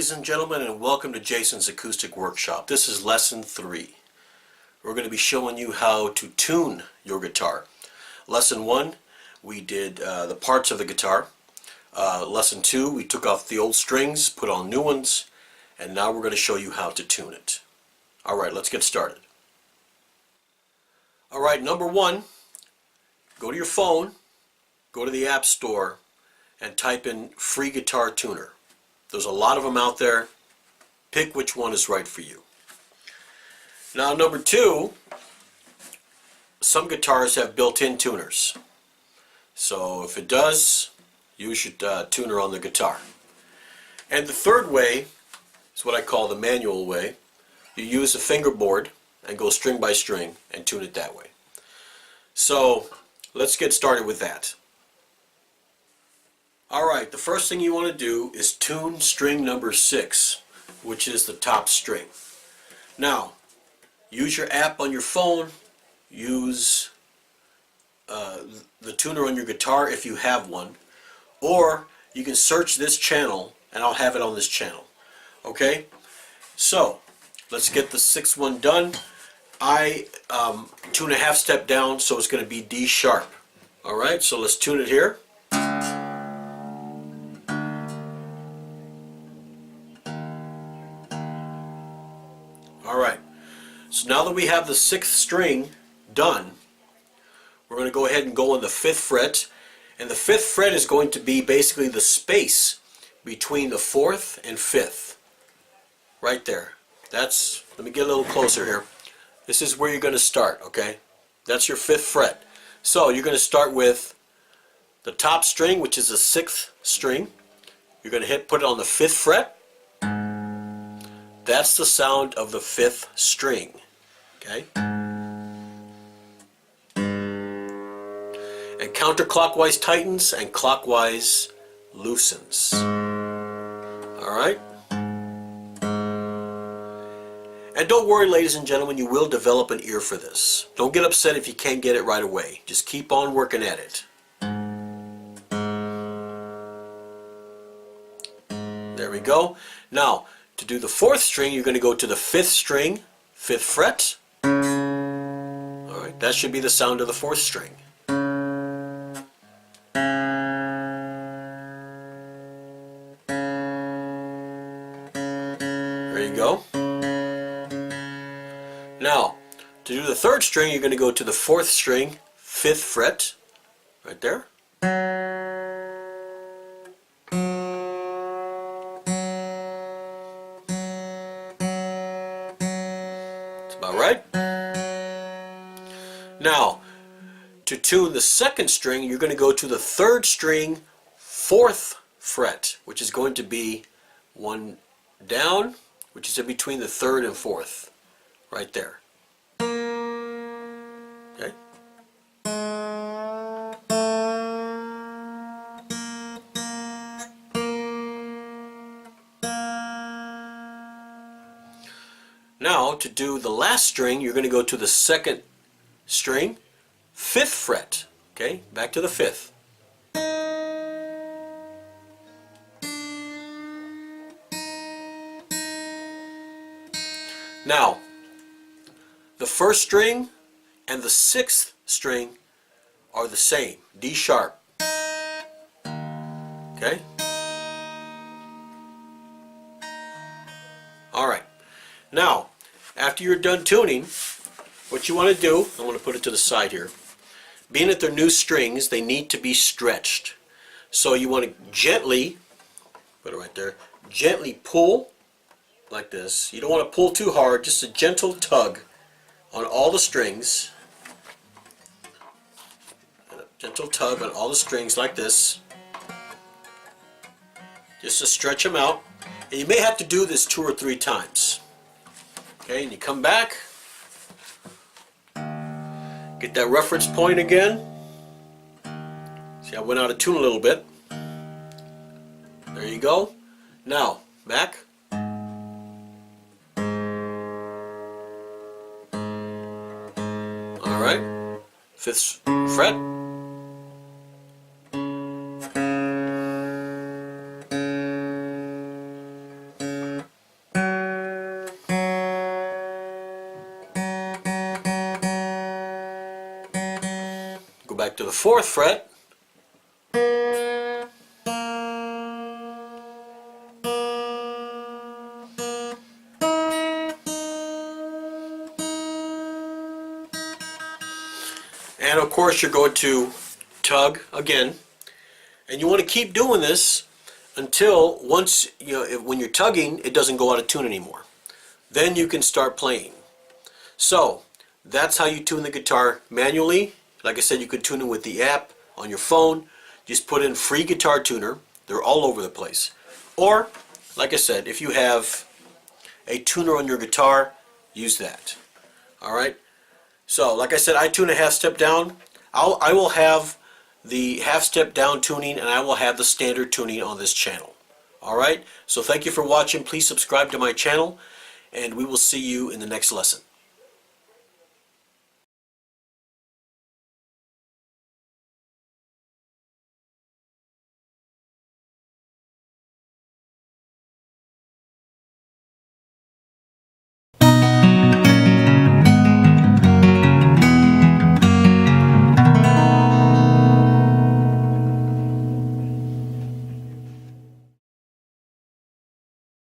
ladies and gentlemen, and welcome to Jason's Acoustic Workshop. This is Lesson 3. We're going to be showing you how to tune your guitar. Lesson 1, we did the parts of the guitar. Lesson 2, we took off the old strings, put on new ones, and now we're going to show you how to tune it. Alright, let's get started. Alright, number 1, go to your phone, go to the App Store, and type in Free Guitar Tuner. There's a lot of them out there. Pick which one is right for you. Now, number 2, some guitars have built-in tuners. So if it does, use your tuner on the guitar. And the third way is what I call the manual way. You use a fingerboard and go string by string and tune it that way. So let's get started with that. Alright, the first thing you want to do is tune string number 6, which is the top string. Now, use your app on your phone, use the tuner on your guitar if you have one, or you can search this channel and I'll have it on this channel. Okay? So, let's get the 6th one done. I tune a half step down, so it's going to be D sharp. Alright, so let's tune it here. Alright, so now that we have the 6th string done, we're going to go ahead and go on the 5th fret. And the 5th fret is going to be basically the space between the 4th and 5th. Right there. Let me get a little closer here. This is where you're going to start, okay? That's your 5th fret. So you're going to start with the top string, which is the 6th string. You're going to put it on the 5th fret. That's the sound of the 5th string. Okay? And counterclockwise tightens and clockwise loosens. Alright? And don't worry, ladies and gentlemen, you will develop an ear for this. Don't get upset if you can't get it right away. Just keep on working at it. There we go. Now, to do the 4th string, you're going to go to the 5th string, 5th fret. Alright, that should be the sound of the 4th string. There you go. Now, to do the 3rd string, you're going to go to the 4th string, 5th fret, right there. Alright? Now, to tune the 2nd string, you're going to go to the 3rd string, 4th fret, which is going to be one down, which is in between the 3rd and 4th, right there. Okay? Now, to do the last string, you're going to go to the 2nd string, 5th fret. Okay, back to the 5th. Now, the 1st string and the 6th string are the same, D sharp. Okay? Alright. Now, after you're done tuning, what you want to do, I want to put it to the side here. Being that they're new strings, they need to be stretched. So you want to gently, put it right there, gently pull like this. You don't want to pull too hard, just a gentle tug on all the strings. And a gentle tug on all the strings like this. Just to stretch them out. And you may have to do this 2 or 3 times. Okay, and you come back, get that reference point again. See, I went out of tune a little bit. There you go. Now, back. Alright, 5th fret. back to the 4th fret. And of course you're going to tug again. And you want to keep doing this until once, when you're tugging, it doesn't go out of tune anymore. Then you can start playing. So that's how you tune the guitar manually. Like I said, you could tune it with the app on your phone. Just put in free guitar tuner. They're all over the place. Or, like I said, if you have a tuner on your guitar, use that. Alright? So, like I said, I tune a half step down. I will have the half step down tuning, and I will have the standard tuning on this channel. Alright? So thank you for watching. Please subscribe to my channel, and we will see you in the next lesson.